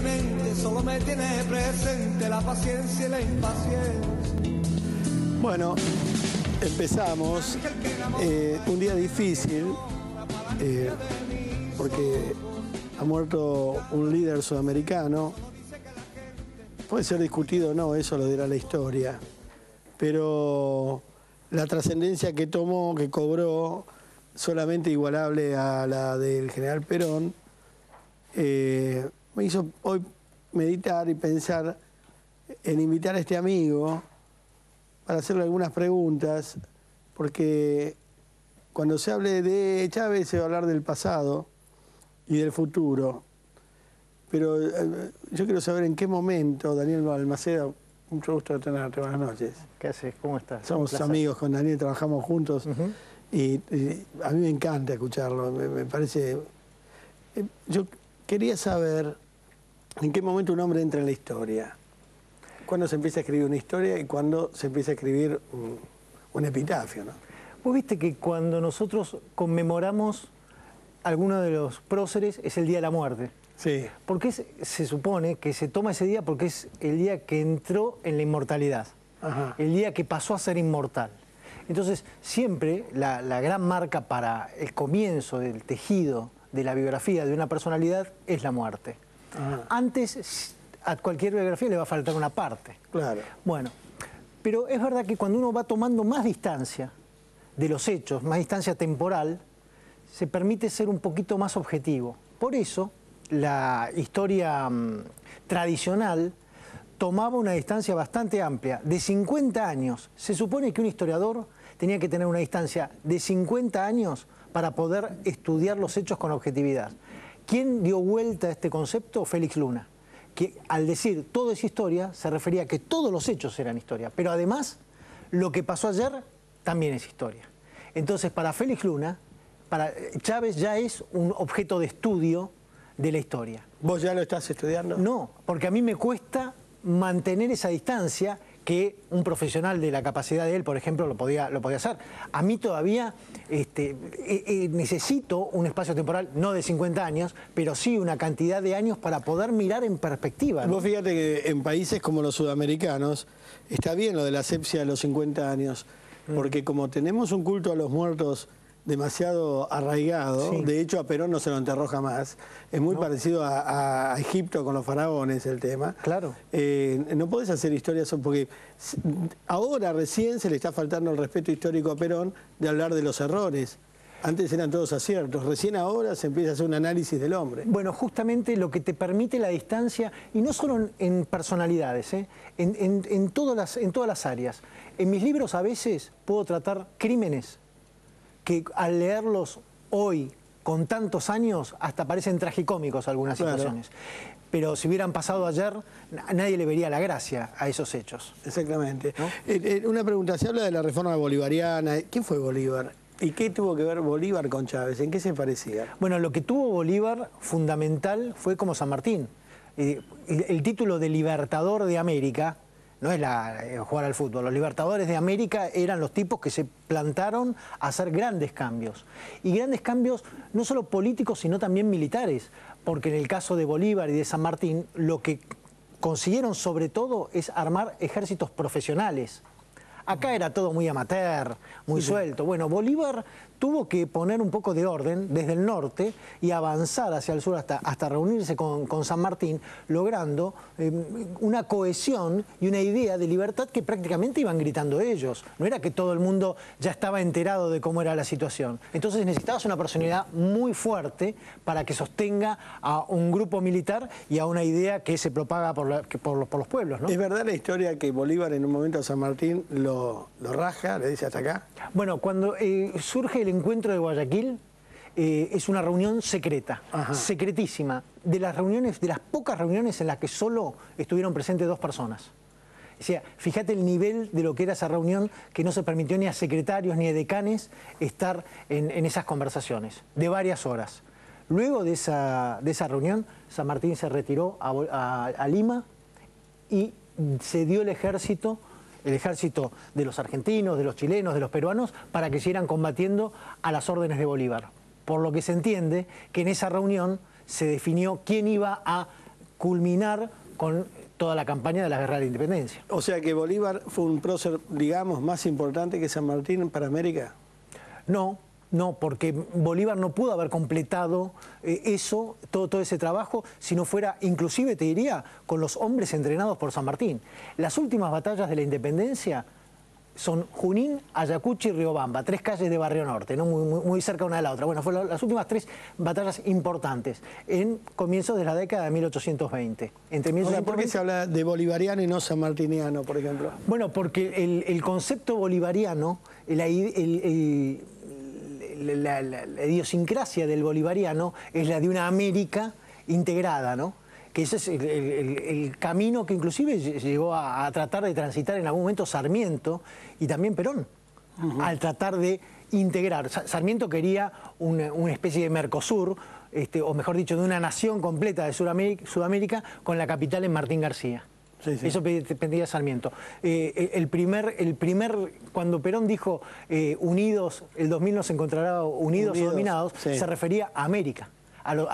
mi mente solo me tiene presente la paciencia y la impaciencia. Bueno, empezamos un día difícil porque ha muerto un líder sudamericano. Puede ser discutido o no, eso lo dirá la historia, pero la trascendencia que tomó, que cobró, solamente igualable a la del general Perón, me hizo hoy meditar y pensar en invitar a este amigo para hacerle algunas preguntas, porque cuando se hable de Chávez se va a hablar del pasado y del futuro. Pero yo quiero saber en qué momento, Daniel Balmaceda, mucho gusto de tenerte, buenas noches. ¿Qué haces? ¿Cómo estás? Somos amigos con Daniel, trabajamos juntos y a mí me encanta escucharlo, me parece... Yo quería saber en qué momento un hombre entra en la historia. ¿Cuándo se empieza a escribir una historia y cuándo se empieza a escribir un epitafio, ¿no? Vos viste que cuando nosotros conmemoramos alguno de los próceres es el Día de la Muerte. Sí. Porque se supone que se toma ese día porque es el día que entró en la inmortalidad. Ajá. El día que pasó a ser inmortal. Entonces, siempre la gran marca para el comienzo del tejido de la biografía de una personalidad es la muerte. Ajá. Antes, a cualquier biografía le va a faltar una parte. Claro. Bueno, pero es verdad que cuando uno va tomando más distancia de los hechos, más distancia temporal, se permite ser un poquito más objetivo. Por eso, la historia tradicional tomaba una distancia bastante amplia, de 50 años. Se supone que un historiador tenía que tener una distancia de 50 años para poder estudiar los hechos con objetividad. ¿Quién dio vuelta a este concepto? Félix Luna, que al decir todo es historia, se refería a que todos los hechos eran historia, pero además, lo que pasó ayer también es historia. Entonces, para Félix Luna, para Chávez ya es un objeto de estudio de la historia. ¿Vos ya lo estás estudiando? No, porque a mí me cuesta mantener esa distancia que un profesional de la capacidad de él, por ejemplo, lo podía hacer. A mí todavía necesito un espacio temporal, no de 50 años, pero sí una cantidad de años para poder mirar en perspectiva, ¿no? Vos fíjate que en países como los sudamericanos está bien lo de la asepsia de los 50 años, porque como tenemos un culto a los muertos demasiado arraigado, sí. De hecho a Perón no se lo enterró jamás, es muy parecido a Egipto con los faraones el tema. Claro. No podés hacer historias porque ahora recién se le está faltando el respeto histórico a Perón de hablar de los errores. Antes eran todos aciertos, recién ahora se empieza a hacer un análisis del hombre. Bueno, justamente lo que te permite la distancia, y no solo en personalidades, en todas las áreas. En mis libros a veces puedo tratar crímenes que al leerlos hoy, con tantos años, hasta parecen tragicómicos algunas situaciones. Pero si hubieran pasado ayer, nadie le vería la gracia a esos hechos. Exactamente. ¿No? Una pregunta, se habla de la reforma bolivariana. ¿Quién fue Bolívar? ¿Y qué tuvo que ver Bolívar con Chávez? ¿En qué se parecía? Bueno, lo que tuvo Bolívar fundamental fue como San Martín. El título de Libertador de América no es jugar al fútbol. Los libertadores de América eran los tipos que se plantaron a hacer grandes cambios. Y grandes cambios no solo políticos, sino también militares. Porque en el caso de Bolívar y de San Martín, lo que consiguieron sobre todo es armar ejércitos profesionales. Acá era todo muy amateur, muy suelto. Bueno, Bolívar tuvo que poner un poco de orden desde el norte y avanzar hacia el sur hasta reunirse con San Martín, logrando una cohesión y una idea de libertad que prácticamente iban gritando ellos. No era que todo el mundo ya estaba enterado de cómo era la situación. Entonces necesitabas una personalidad muy fuerte para que sostenga a un grupo militar y a una idea que se propaga por los pueblos, ¿no? ¿Es verdad la historia que Bolívar en un momento a San Martín lo raja, le dice hasta acá? Bueno, cuando surge el encuentro de Guayaquil, es una reunión secreta, secretísima, de las pocas reuniones en las que solo estuvieron presentes 2 personas. O sea, fíjate el nivel de lo que era esa reunión, que no se permitió ni a secretarios ni a decanes estar en esas conversaciones, de varias horas. Luego de esa reunión, San Martín se retiró a Lima y se dio el ejército de los argentinos, de los chilenos, de los peruanos, para que siguieran combatiendo a las órdenes de Bolívar. Por lo que se entiende que en esa reunión se definió quién iba a culminar con toda la campaña de la Guerra de la Independencia. O sea que Bolívar fue un prócer, digamos, más importante que San Martín para América. No, porque Bolívar no pudo haber completado todo ese trabajo si no fuera, inclusive te diría, con los hombres entrenados por San Martín. Las últimas batallas de la Independencia son Junín, Ayacucho y Riobamba, 3 calles de Barrio Norte, ¿no? muy cerca una de la otra. Bueno, fueron las últimas 3 batallas importantes en comienzos de la década de 1820. Entre 1820... ¿Por qué se habla de bolivariano y no sanmartiniano, por ejemplo? Bueno, porque el concepto bolivariano, la idiosincrasia del bolivariano es la de una América integrada, ¿no? Que ese es el camino que inclusive llegó a tratar de transitar en algún momento Sarmiento y también Perón, al tratar de integrar. Sarmiento quería una especie de Mercosur, o mejor dicho, de una nación completa de Sudamérica con la capital en Martín García. Sí, sí. Eso pedía Sarmiento. Cuando Perón dijo unidos, el 2000 nos encontrará unidos o dominados, sí, se refería a América. Ahora,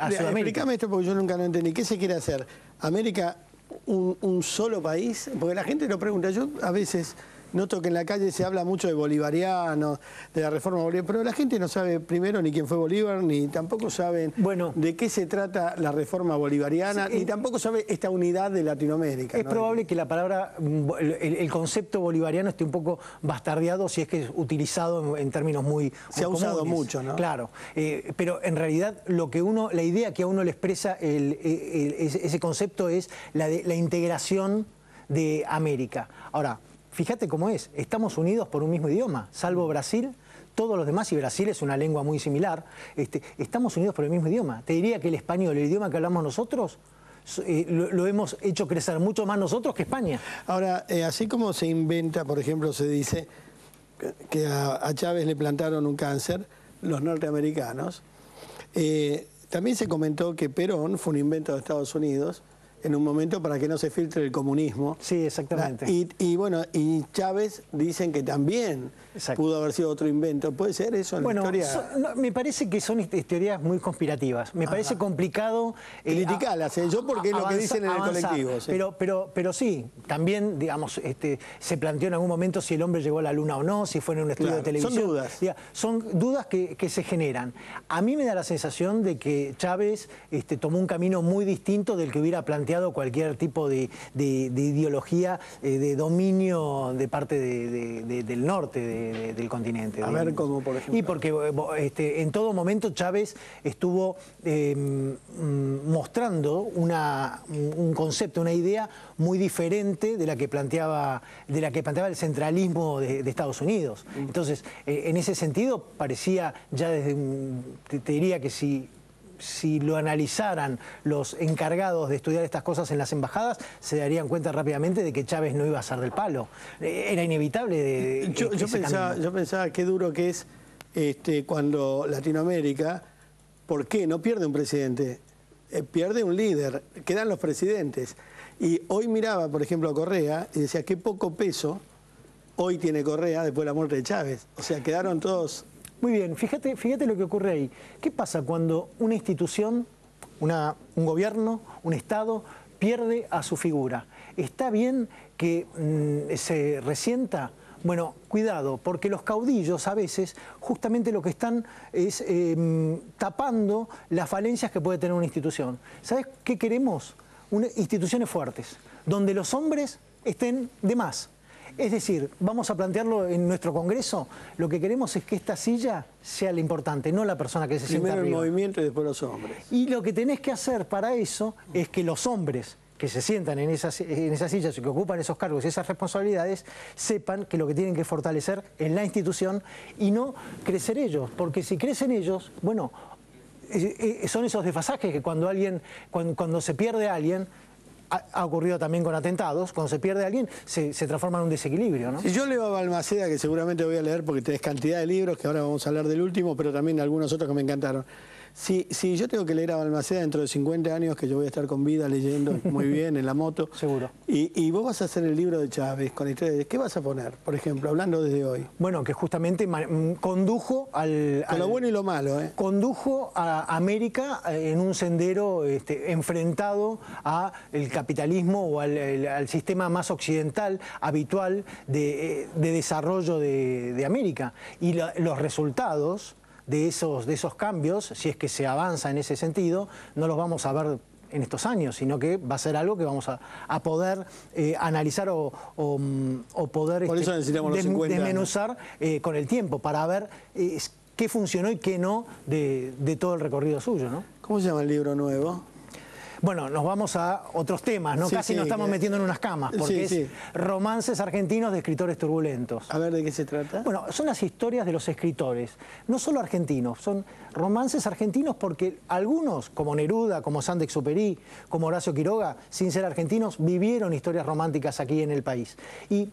Sudamérica. Explícame esto porque yo nunca lo entendí. ¿Qué se quiere hacer? ¿América un solo país? Porque la gente lo pregunta. Yo a veces noto que en la calle se habla mucho de bolivariano, de la reforma bolivariana, pero la gente no sabe primero ni quién fue Bolívar, ni tampoco saben de qué se trata la reforma bolivariana, sí, ni tampoco sabe esta unidad de Latinoamérica. Es probable que la palabra, el concepto bolivariano esté un poco bastardeado si es que es utilizado en términos muy se ha comunes. Usado mucho, ¿no? Claro, pero en realidad la idea que a uno le expresa ese concepto es la integración de América. Ahora, fíjate cómo es, estamos unidos por un mismo idioma, salvo Brasil, todos los demás, y Brasil es una lengua muy similar, estamos unidos por el mismo idioma. Te diría que el español, el idioma que hablamos nosotros, lo hemos hecho crecer mucho más nosotros que España. Ahora, así como se inventa, por ejemplo, se dice que a Chávez le plantaron un cáncer, los norteamericanos, también se comentó que Perón fue un invento de Estados Unidos, en un momento para que no se filtre el comunismo. Sí, exactamente. Y Chávez dicen que también pudo haber sido otro invento. ¿Puede ser eso en la historia? Me parece que son teorías muy conspirativas. Me parece complicado... criticarlas, yo porque es lo que dicen en el colectivo. Sí. Pero sí, también, digamos, se planteó en algún momento si el hombre llegó a la luna o no, si fue en un estudio de televisión. Son dudas. Son dudas que se generan. A mí me da la sensación de que Chávez tomó un camino muy distinto del que hubiera planteado cualquier tipo de ideología de dominio de parte del norte del continente. A ver cómo, por ejemplo. Y porque en todo momento Chávez estuvo mostrando un concepto, una idea muy diferente de la que planteaba el centralismo de Estados Unidos. Entonces, en ese sentido, parecía ya te diría que si lo analizaran los encargados de estudiar estas cosas en las embajadas, se darían cuenta rápidamente de que Chávez no iba a ser del palo. Era inevitable. Yo pensaba qué duro que es cuando Latinoamérica, ¿por qué? No pierde un presidente, pierde un líder, quedan los presidentes. Y hoy miraba, por ejemplo, a Correa y decía qué poco peso hoy tiene Correa después de la muerte de Chávez. O sea, quedaron todos... Muy bien, fíjate lo que ocurre ahí. ¿Qué pasa cuando una institución, un gobierno, un Estado, pierde a su figura? ¿Está bien que se resienta? Bueno, cuidado, porque los caudillos a veces justamente lo que están es tapando las falencias que puede tener una institución. ¿Sabes qué queremos? Instituciones fuertes, donde los hombres estén de más. Es decir, vamos a plantearlo en nuestro Congreso, lo que queremos es que esta silla sea la importante, no la persona que se sienta arriba. Primero el movimiento y después los hombres. Y lo que tenés que hacer para eso es que los hombres que se sientan en esas sillas y que ocupan esos cargos y esas responsabilidades, sepan que lo que tienen que fortalecer es la institución y no crecer ellos, porque si crecen ellos, bueno, son esos desfasajes que cuando se pierde a alguien, ha ocurrido también con atentados, cuando se pierde a alguien se transforma en un desequilibrio, ¿no? Si yo leo a Balmaceda, que seguramente voy a leer porque tenés cantidad de libros, que ahora vamos a hablar del último, pero también algunos otros que me encantaron. Si yo tengo que leer a Balmaceda dentro de 50 años, que yo voy a estar con vida leyendo muy bien en la moto. Seguro. Y vos vas a hacer el libro de Chávez con historias. ¿Qué vas a poner, por ejemplo, hablando desde hoy? Bueno, que justamente condujo al... Con lo bueno y lo malo, ¿eh? Condujo a América en un sendero enfrentado al capitalismo o al sistema más occidental, habitual, de desarrollo de América. Y los resultados de esos cambios, si es que se avanza en ese sentido, no los vamos a ver en estos años, sino que va a ser algo que vamos a poder analizar o poder Por eso necesitamos los 50 desmenuzar con el tiempo, para ver qué funcionó y qué no de todo el recorrido suyo, ¿no? ¿Cómo se llama el libro nuevo? Bueno, nos vamos a otros temas, ¿no? Sí, Casi nos estamos metiendo en unas camas, porque sí. es romances argentinos de escritores turbulentos. A ver, ¿de qué se trata? Bueno, son las historias de los escritores, no solo argentinos, son romances argentinos porque algunos, como Neruda, como Saint-Exupéry, como Horacio Quiroga, sin ser argentinos, vivieron historias románticas aquí en el país. Y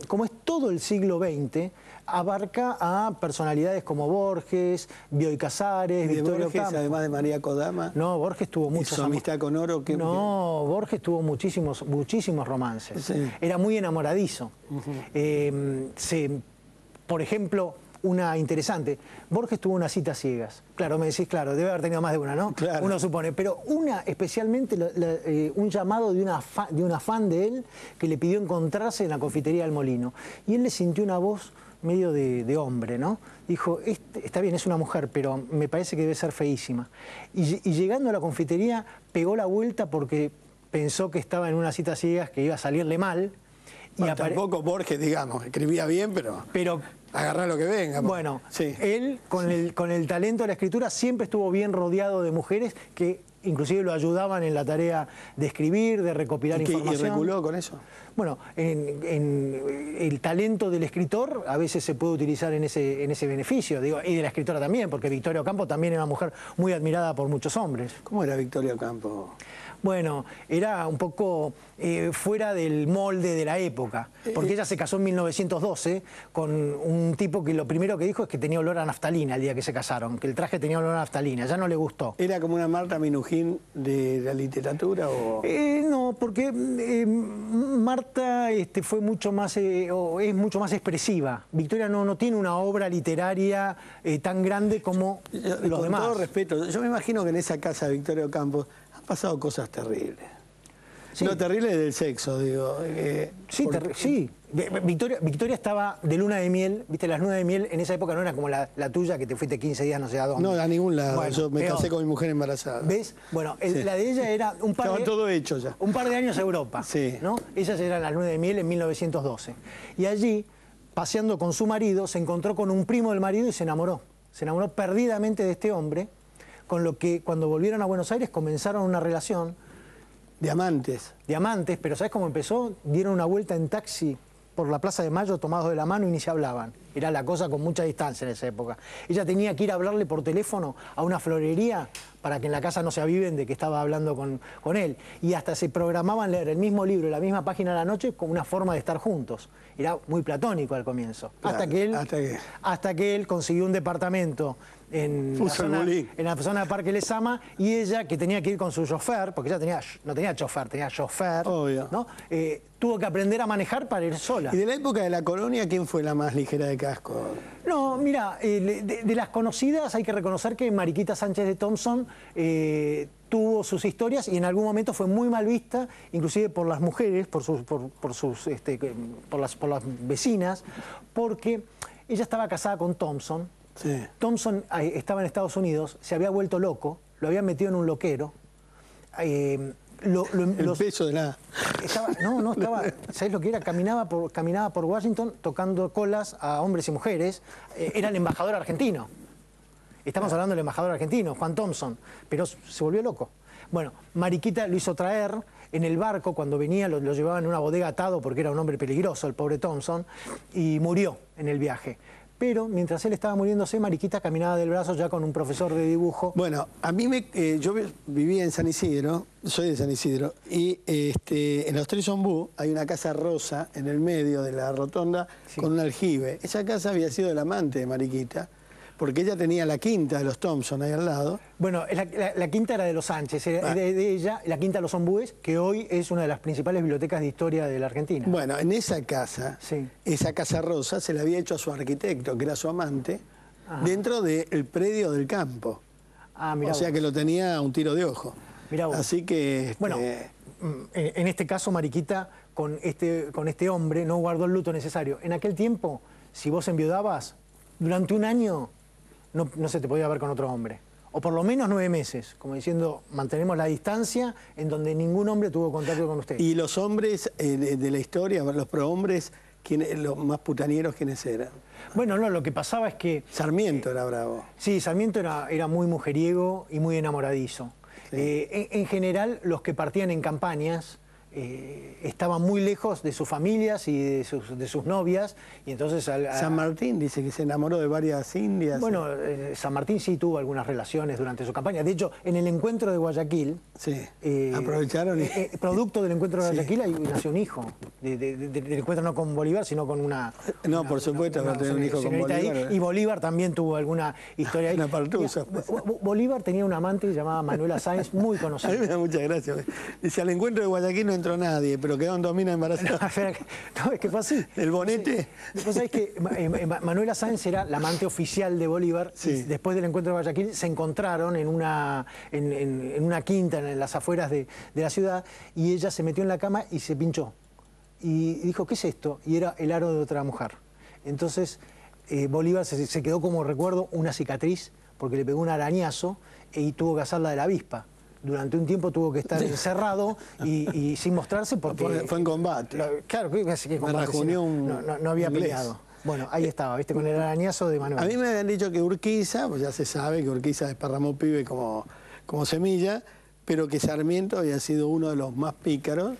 como es todo el siglo XX, abarca a personalidades como Borges, Bioy Casares, Victorio Borges, Campos. además de María Kodama. No, Borges tuvo muchos... ¿Su amistad con Oro? No, Borges tuvo muchísimos romances. Sí. Era muy enamoradizo. Por ejemplo, una interesante, Borges tuvo unas citas ciegas. Claro, me decís, claro, debe haber tenido más de una, ¿no? Claro. Uno supone, pero una especialmente, un llamado de una fan de él que le pidió encontrarse en la confitería del Molino. Y él le sintió una voz medio de hombre, ¿no? Dijo, está bien, es una mujer, pero me parece que debe ser feísima. Y llegando a la confitería, pegó la vuelta porque pensó que estaba en una cita ciegas que iba a salirle mal. Bueno, tampoco Borges, digamos, escribía bien, pero agarrá lo que venga. Bueno, sí. Él, con el talento de la escritura, siempre estuvo bien rodeado de mujeres que inclusive lo ayudaban en la tarea de escribir, de recopilar información. ¿Y reculó con eso? Bueno, el talento del escritor a veces se puede utilizar en ese beneficio, digo, y de la escritora también, porque Victoria Ocampo también era una mujer muy admirada por muchos hombres. ¿Cómo era Victoria Ocampo? Bueno, era un poco fuera del molde de la época, porque ella se casó en 1912 con un tipo que lo primero que dijo es que tenía olor a naftalina el día que se casaron, que el traje tenía olor a naftalina, ya no le gustó. ¿Era como una Marta Minujín de la literatura o...? No, porque Marta fue mucho más, o es mucho más expresiva. Victoria no tiene una obra literaria tan grande como los demás. Con todo respeto, yo me imagino que en esa casa de Victoria Ocampo han pasado cosas terribles. Sí. No, terribles del sexo, digo. Sí, sí. Victoria estaba de luna de miel, viste, las lunas de miel en esa época no era como la tuya, que te fuiste 15 días no sé a dónde. No, a ningún lado. Bueno, yo me casé con mi mujer embarazada. ¿Ves? Bueno, Sí. la de ella era Estaba todo hecho ya. un par de años a Europa. Sí. ¿No? Ellas eran las lunas de miel en 1912. Y allí, paseando con su marido, se encontró con un primo del marido y se enamoró. Se enamoró perdidamente de este hombre, con lo que cuando volvieron a Buenos Aires comenzaron una relación. Diamantes. Diamantes, pero ¿sabes cómo empezó? Dieron una vuelta en taxi por la Plaza de Mayo tomados de la mano y ni se hablaban. Era la cosa con mucha distancia en esa época. Ella tenía que ir a hablarle por teléfono a una florería para que en la casa no se aviven de que estaba hablando con él. Y hasta se programaban leer el mismo libro, la misma página a la noche, como una forma de estar juntos. Era muy platónico al comienzo. Claro, hasta que él consiguió un departamento en la zona de Parque Lezama, y ella, que tenía que ir con su chofer, porque ella no tenía chofer, tenía chofer, obvio, ¿no? Tuvo que aprender a manejar para ir sola. ¿Y de la época de la colonia quién fue la más ligera de casco? No, mira, de las conocidas hay que reconocer que Mariquita Sánchez de Thompson tuvo sus historias y en algún momento fue muy mal vista, inclusive por las mujeres, por las vecinas, porque ella estaba casada con Thompson. Sí. Thompson estaba en Estados Unidos, se había vuelto loco, lo habían metido en un loquero. El peso de la... Estaba, ¿sabés lo que era? Caminaba por Washington tocando colas a hombres y mujeres. Era el embajador argentino. Estamos hablando del embajador argentino, Juan Thompson, pero se volvió loco. Bueno, Mariquita lo hizo traer en el barco, cuando venía lo llevaban en una bodega atado porque era un hombre peligroso, el pobre Thompson, y murió en el viaje. Pero mientras él estaba muriéndose, Mariquita caminaba del brazo ya con un profesor de dibujo. Bueno, a mí yo vivía en San Isidro, soy de San Isidro, y en los Tres Ombú hay una casa rosa en el medio de la rotonda, sí, con un aljibe. Esa casa había sido el amante de Mariquita, porque ella tenía la quinta de los Thompson ahí al lado. Bueno, la quinta era de los Sánchez, era de ella, la quinta de los Ombúes, que hoy es una de las principales bibliotecas de historia de la Argentina. Bueno, en esa casa, Sí. esa casa rosa, se la había hecho a su arquitecto, que era su amante, dentro del predio del campo. Ah, mirá O sea vos. que lo tenía a un tiro de ojo. Mirá vos. Así que... Bueno, en este caso, Mariquita, con este hombre, no guardó el luto necesario. En aquel tiempo, si vos enviudabas, durante un año no se te podía ver con otro hombre. O por lo menos 9 meses, como diciendo, mantenemos la distancia en donde ningún hombre tuvo contacto con usted. Y los hombres de la historia, los prohombres, los más putanieros, ¿quiénes eran? Bueno, no, lo que pasaba es que... Sarmiento era bravo. Sí, Sarmiento era muy mujeriego y muy enamoradizo. Sí. En general, los que partían en campañas estaban muy lejos de sus familias y de sus novias, y entonces... San Martín dice que se enamoró de varias indias. Bueno, San Martín sí tuvo algunas relaciones durante su campaña. De hecho, en el encuentro de Guayaquil... Sí, aprovecharon y... producto del encuentro de Sí. Guayaquil ahí nació un hijo. Del encuentro no con Bolívar, sino con una... No, por supuesto, va a tener un hijo con señorita ahí. Bolívar. Y Bolívar también tuvo alguna historia ahí. Una partusa. Bolívar tenía una amante llamada Manuela Sáenz, muy A conocida. mí me da mucha gracia. Dice, al encuentro de Guayaquil no entró nadie, pero quedaron 2 minas embarazadas. No, es que fue así. ¿El bonete? Vos sabés que Manuela Sáenz era la amante oficial de Bolívar. Sí. Y después del encuentro de Guayaquil se encontraron en una quinta en las afueras de la ciudad, y ella se metió en la cama y se pinchó. Y dijo, ¿qué es esto? Y era el aro de otra mujer. Entonces Bolívar se quedó como recuerdo una cicatriz porque le pegó un arañazo y tuvo que hacerla de la avispa. Durante un tiempo tuvo que estar encerrado y sin mostrarse porque... Fue en combate. Claro, que combate, rajuneó no había inglés. peleado. Bueno, ahí estaba, ¿viste? Con el arañazo de Manuel. A mí me habían dicho que Urquiza, pues ya se sabe que Urquiza desparramó pibe como semilla, pero que Sarmiento había sido uno de los más pícaros.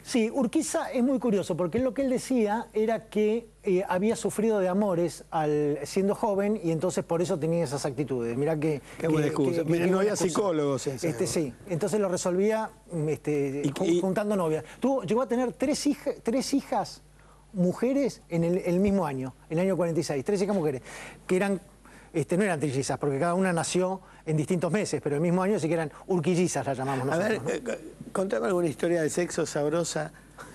Sí, Urquiza es muy curioso, porque lo que él decía era que había sufrido de amores siendo joven y entonces por eso tenía esas actitudes. Mirá que... Qué buena excusa. qué No buena había excusa. psicólogos en ese Sí, entonces lo resolvía juntando novias. Llegó a tener tres hijas mujeres en el mismo año, en el año 46, 3 hijas mujeres, que eran... no eran trillizas, porque cada una nació en distintos meses, pero el mismo año sí que eran urquillizas, las llamamos A nosotros. ver, ¿no? contame alguna historia de sexo sabrosa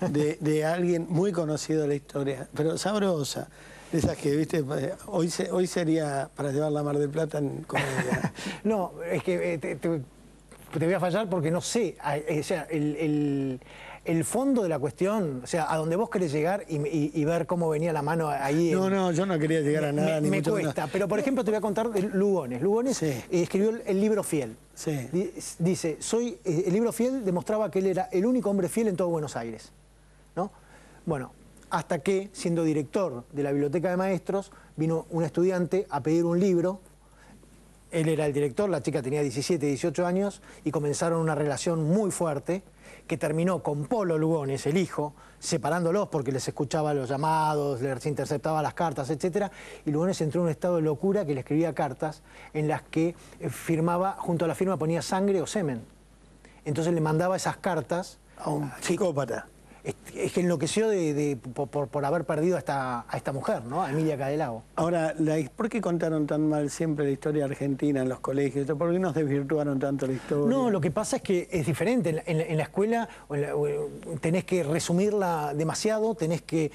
de alguien muy conocido de la historia, pero sabrosa. De esas que, viste, hoy sería para llevarla a Mar del Plata en comedia. No, es que te voy a fallar porque no sé. O sea, el fondo de la cuestión, o sea, a donde vos querés llegar y ver cómo venía la mano ahí. No, yo no quería llegar a nada. ni Me mucho cuesta, menos. pero por ejemplo te voy a contar de Lugones. Lugones Sí. escribió el libro Fiel. Sí. Dice, el libro Fiel demostraba que él era el único hombre fiel en todo Buenos Aires, ¿no? Bueno, hasta que, siendo director de la biblioteca de maestros, vino un estudiante a pedir un libro. Él era el director, la chica tenía 17, 18 años, y comenzaron una relación muy fuerte, que terminó con Polo Lugones, el hijo, separándolos porque les escuchaba los llamados, les interceptaba las cartas, etc. Y Lugones entró en un estado de locura que le escribía cartas en las que firmaba, junto a la firma ponía sangre o semen. Entonces le mandaba esas cartas. A un psicópata. Es que enloqueció por haber perdido a esta mujer, ¿no? A Emilia Cadelago. Ahora, ¿por qué contaron tan mal siempre la historia argentina en los colegios? ¿Por qué nos desvirtuaron tanto la historia? No, lo que pasa es que es diferente. En la escuela tenés que resumirla demasiado, tenés que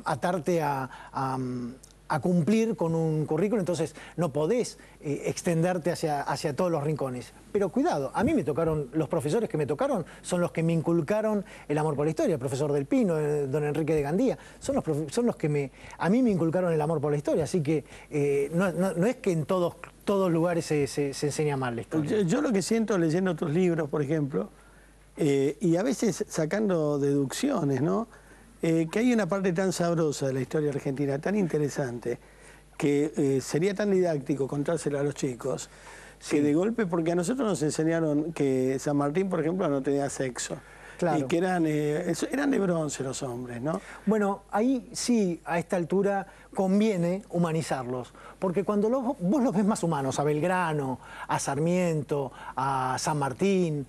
atarte a cumplir con un currículo, entonces no podés extenderte hacia todos los rincones. Pero cuidado, a mí me tocaron, los profesores que me tocaron son los que me inculcaron el amor por la historia, el profesor Del Pino, don Enrique de Gandía, son los que a mí me inculcaron el amor por la historia, así que no es que en todos lugares se enseña mal la historia. Yo lo que siento leyendo tus libros, por ejemplo, y a veces sacando deducciones, ¿no? Que hay una parte tan sabrosa de la historia argentina, tan interesante, que sería tan didáctico contársela a los chicos, que de golpe, porque a nosotros nos enseñaron que San Martín, por ejemplo, no tenía sexo. Claro. Y que eran de bronce los hombres, ¿no? Bueno, ahí sí, a esta altura, conviene humanizarlos. Porque cuando vos los ves más humanos, a Belgrano, a Sarmiento, a San Martín,